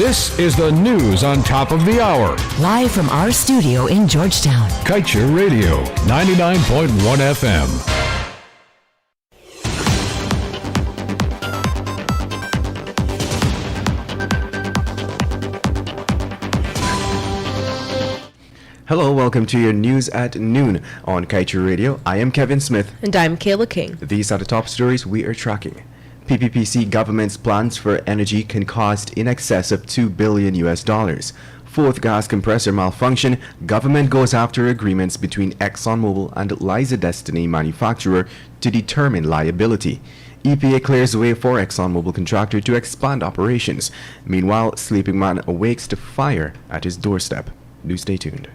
This is the news on top of the hour. Live from our studio in Georgetown. Kaieteur Radio, 99.1 FM. Hello, welcome to your news at noon on Kaieteur Radio. I am Kevin Smith. And I'm Kayla King. These are the top stories we are tracking. PPPC government's plans for energy can cost in excess of $2 billion. Fourth gas compressor malfunction, government goes after agreements between ExxonMobil and Liza Destiny manufacturer to determine liability. EPA clears the way for ExxonMobil contractor to expand operations. Meanwhile, sleeping man awakes to fire at his doorstep. Do stay tuned.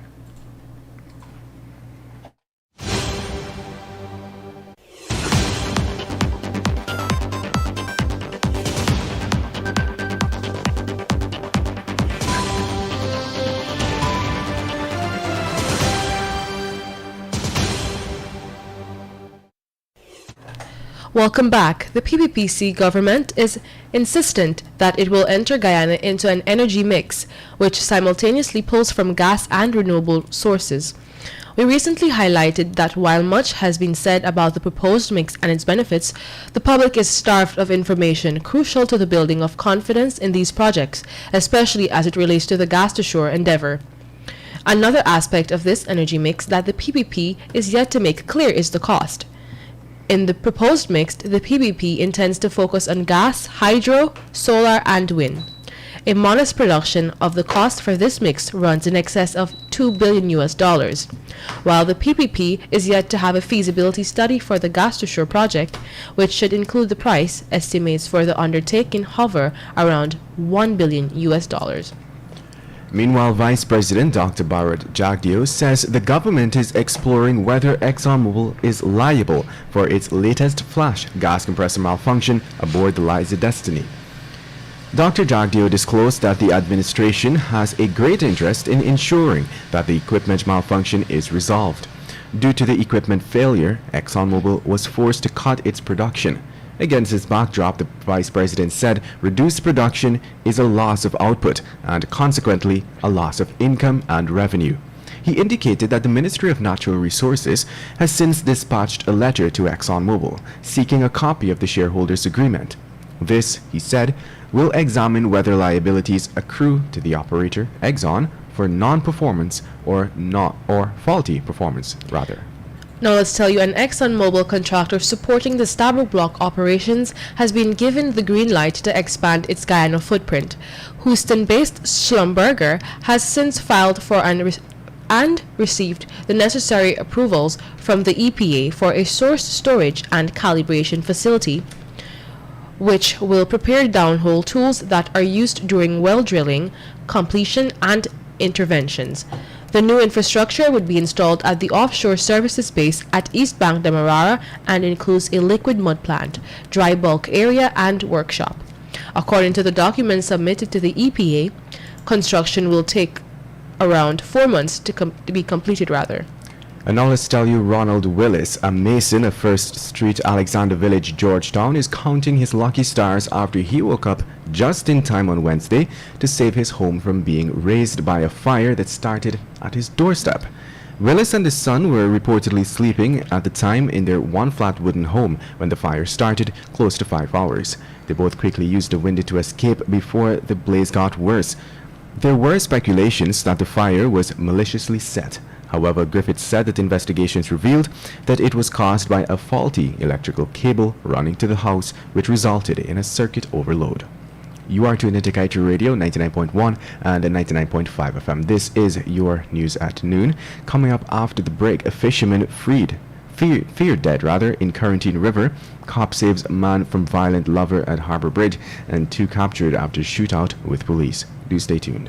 Welcome back. The PPPC government is insistent that it will enter Guyana into an energy mix, which simultaneously pulls from gas and renewable sources. We recently highlighted that while much has been said about the proposed mix and its benefits, the public is starved of information crucial to the building of confidence in these projects, especially as it relates to the gas-to-shore endeavor. Another aspect of this energy mix that the PPP is yet to make clear is the cost. In the proposed mix, the PPP intends to focus on gas, hydro, solar, and wind. A modest production of the cost for this mix runs in excess of $2 billion, while the PPP is yet to have a feasibility study for the gas-to-shore project, which should include the price. Estimates for the undertaking hover around $1 billion. Meanwhile, Vice President Dr. Bharat Jagdeo says the government is exploring whether ExxonMobil is liable for its latest flash gas compressor malfunction aboard the Liza Destiny. Dr. Jagdeo disclosed that the administration has a great interest in ensuring that the equipment malfunction is resolved. Due to the equipment failure, ExxonMobil was forced to cut its production. Against this backdrop, the Vice President said reduced production is a loss of output and consequently a loss of income and revenue. He indicated that the Ministry of Natural Resources has since dispatched a letter to ExxonMobil seeking a copy of the shareholders' agreement. This, he said, will examine whether liabilities accrue to the operator, Exxon, for non-performance or faulty performance, rather. Now let's tell you, an ExxonMobil contractor supporting the Stabroek Block operations has been given the green light to expand its Guyana footprint. Houston-based Schlumberger has since filed for and received the necessary approvals from the EPA for a source storage and calibration facility, which will prepare downhole tools that are used during well drilling, completion, and interventions. The new infrastructure would be installed at the offshore services base at East Bank Demerara and includes a liquid mud plant, dry bulk area, and workshop. According to the documents submitted to the EPA, construction will take around 4 months to be completed. And now let's tell you, Ronald Willis, a mason of 1st Street, Alexander Village, Georgetown, is counting his lucky stars after he woke up just in time on Wednesday to save his home from being razed by a fire that started at his doorstep. Willis and his son were reportedly sleeping at the time in their one-flat wooden home when the fire started, close to 5 hours. They both quickly used the window to escape before the blaze got worse. There were speculations that the fire was maliciously set. However, Griffiths said that investigations revealed that it was caused by a faulty electrical cable running to the house, which resulted in a circuit overload. You are tuned into Kaieteur Radio 99.1 and 99.5 FM. This is your news at noon. Coming up after the break, a fisherman feared dead in Quarantine River. Cop saves man from violent lover at Harbour Bridge, and 2 captured after shootout with police. Do stay tuned.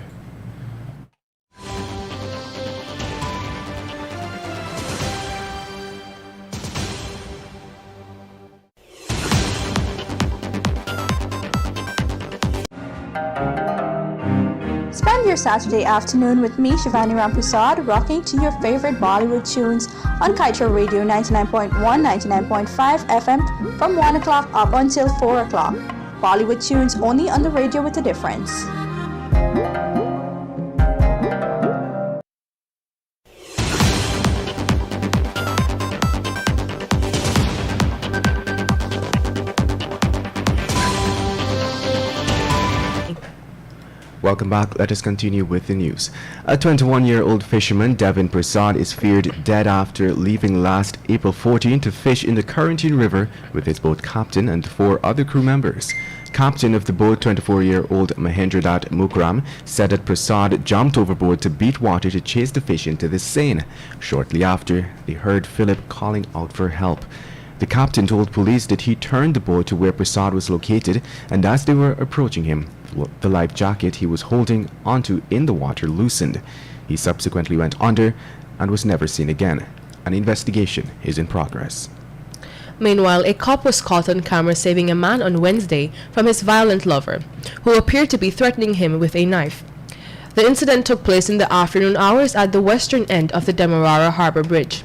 Spend your Saturday afternoon with me, Shivani Ramprasad, rocking to your favorite Bollywood tunes on Kaieteur Radio 99.1, 99.5 FM from 1 o'clock up until 4 o'clock. Bollywood tunes only on the radio with a difference. Welcome back. Let us continue with the news. A 21-year-old fisherman, Devin Prasad, is feared dead after leaving last April 14 to fish in the Kaieteur River with his boat captain and 4 other crew members. Captain of the boat, 24-year-old Mahendradat Mukram, said that Prasad jumped overboard to beat water to chase the fish into the Seine. Shortly after, they heard Philip calling out for help. The captain told police that he turned the boat to where Prasad was located, and as they were approaching him, the life jacket he was holding onto in the water loosened. He subsequently went under and was never seen again. An investigation is in progress. Meanwhile, a cop was caught on camera saving a man on Wednesday from his violent lover, who appeared to be threatening him with a knife. The incident took place in the afternoon hours at the western end of the Demerara Harbor Bridge.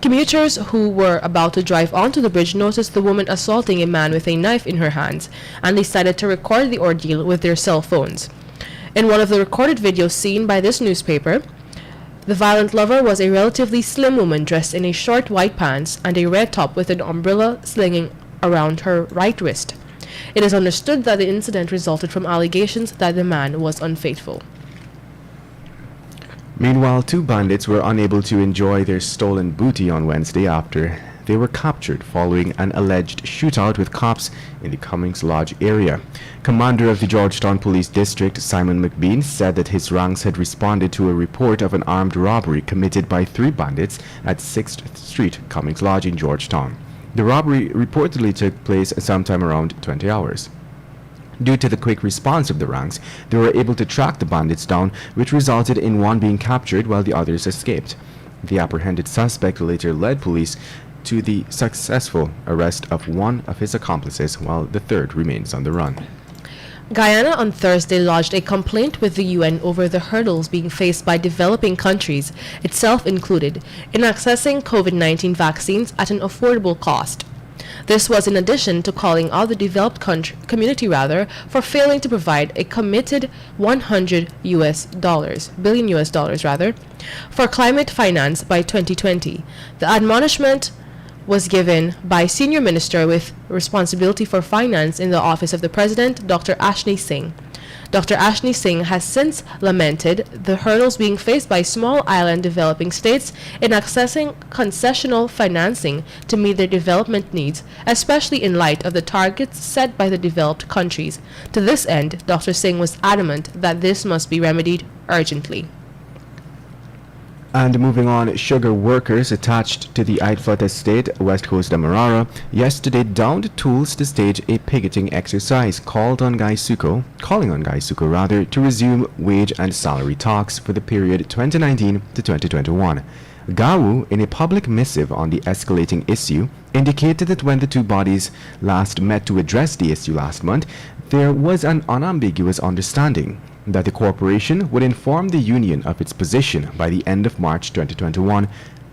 Commuters who were about to drive onto the bridge noticed the woman assaulting a man with a knife in her hands and decided to record the ordeal with their cell phones. In one of the recorded videos seen by this newspaper, the violent lover was a relatively slim woman dressed in a short white pants and a red top with an umbrella slinging around her right wrist. It is understood that the incident resulted from allegations that the man was unfaithful. Meanwhile, 2 bandits were unable to enjoy their stolen booty on Wednesday after they were captured following an alleged shootout with cops in the Cummings Lodge area. Commander of the Georgetown Police District, Simon McBean, said that his ranks had responded to a report of an armed robbery committed by 3 bandits at 6th Street, Cummings Lodge in Georgetown. The robbery reportedly took place sometime around 20 hours. Due to the quick response of the ranks, they were able to track the bandits down, which resulted in one being captured while the others escaped. The apprehended suspect later led police to the successful arrest of one of his accomplices, while the third remains on the run. Guyana on Thursday lodged a complaint with the UN over the hurdles being faced by developing countries, itself included, in accessing COVID-19 vaccines at an affordable cost. This was in addition to calling out the developed community for failing to provide a committed $100 billion for climate finance by 2020. The admonishment was given by Senior Minister with responsibility for finance in the Office of the President, Dr. Ashni Singh. Dr. Ashni Singh has since lamented the hurdles being faced by small island developing states in accessing concessional financing to meet their development needs, especially in light of the targets set by the developed countries. To this end, Dr. Singh was adamant that this must be remedied urgently. And moving on, sugar workers attached to the Aidflot estate, West Coast Demerara, yesterday downed tools to stage a picketing exercise calling on Gaisuco to resume wage and salary talks for the period 2019 to 2021. GAWU, in a public missive on the escalating issue, indicated that when the 2 bodies last met to address the issue last month, there was an unambiguous understanding that the corporation would inform the union of its position by the end of March 2021,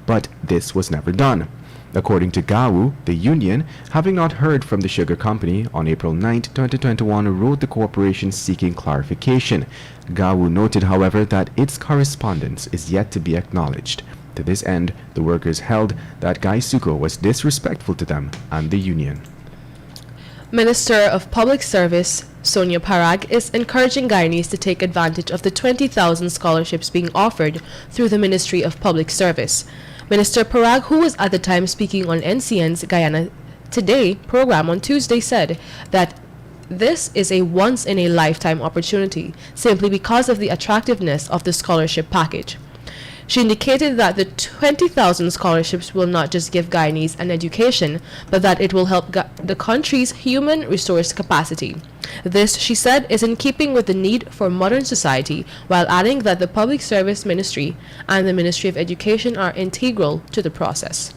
but this was never done. According to GAWU, the union, having not heard from the sugar company on April 9, 2021, wrote the corporation seeking clarification. GAWU noted, however, that its correspondence is yet to be acknowledged. To this end, the workers held that Gaisuco was disrespectful to them and the union. Minister of Public Service Sonia Parag is encouraging Guyanese to take advantage of the 20,000 scholarships being offered through the Ministry of Public Service. Minister Parag, who was at the time speaking on NCN's Guyana Today program on Tuesday, said that this is a once-in-a-lifetime opportunity simply because of the attractiveness of the scholarship package. She indicated that the 20,000 scholarships will not just give Guyanese an education, but that it will help the country's human resource capacity. This, she said, is in keeping with the need for modern society, while adding that the Public Service Ministry and the Ministry of Education are integral to the process.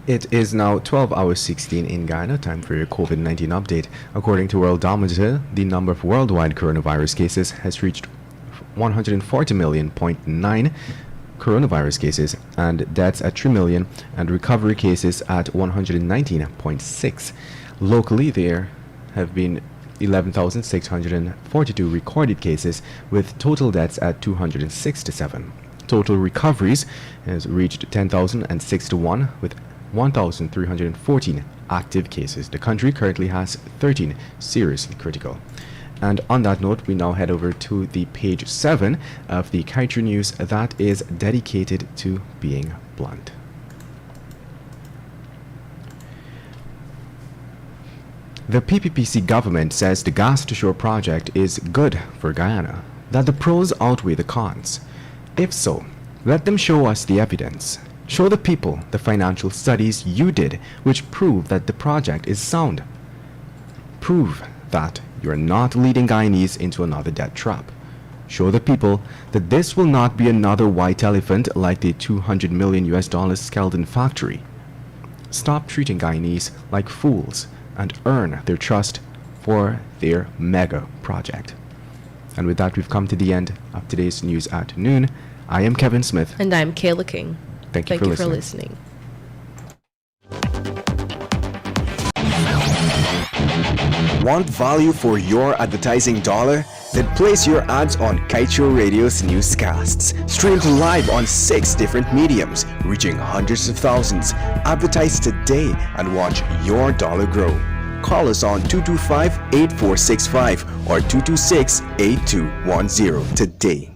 It is now 12 hours 16 in Guyana. Time for your COVID-19 update. According to Worldometer, the number of worldwide coronavirus cases has reached 140 million.9 coronavirus cases, and deaths at 3 million, and recovery cases at 119.6. Locally, there have been 11,642 recorded cases, with total deaths at 267. Total recoveries has reached 10,061, with 1,314 active cases. The country currently has 13 seriously critical. And on that note, we now head over to the page 7 of the Kaieteur News that is dedicated to being blunt. The PPPC government says the Gas to Shore project is good for Guyana, that the pros outweigh the cons. If so, let them show us the evidence. Show the people the financial studies you did which prove that the project is sound. Prove that you are not leading Guyanese into another debt trap. Show the people that this will not be another white elephant like the $200 million Skeldon factory. Stop treating Guyanese like fools and earn their trust for their mega project. And with that, we've come to the end of today's News at Noon. I am Kevin Smith. And I'm Kayla King. Thank you for listening. Want value for your advertising dollar? Then place your ads on Kaieteur Radio's Newscasts. Streamed live on 6 different mediums, reaching hundreds of thousands. Advertise today and watch your dollar grow. Call us on 225-8465 or 226-8210 today.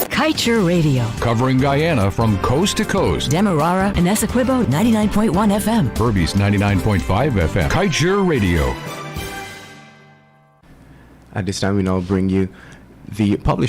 Kaieteur Radio. Covering Guyana from coast to coast. Demerara and Essequibo 99.1 FM. Berbice 99.5 FM. Kaieteur Radio. At this time, we now bring you the published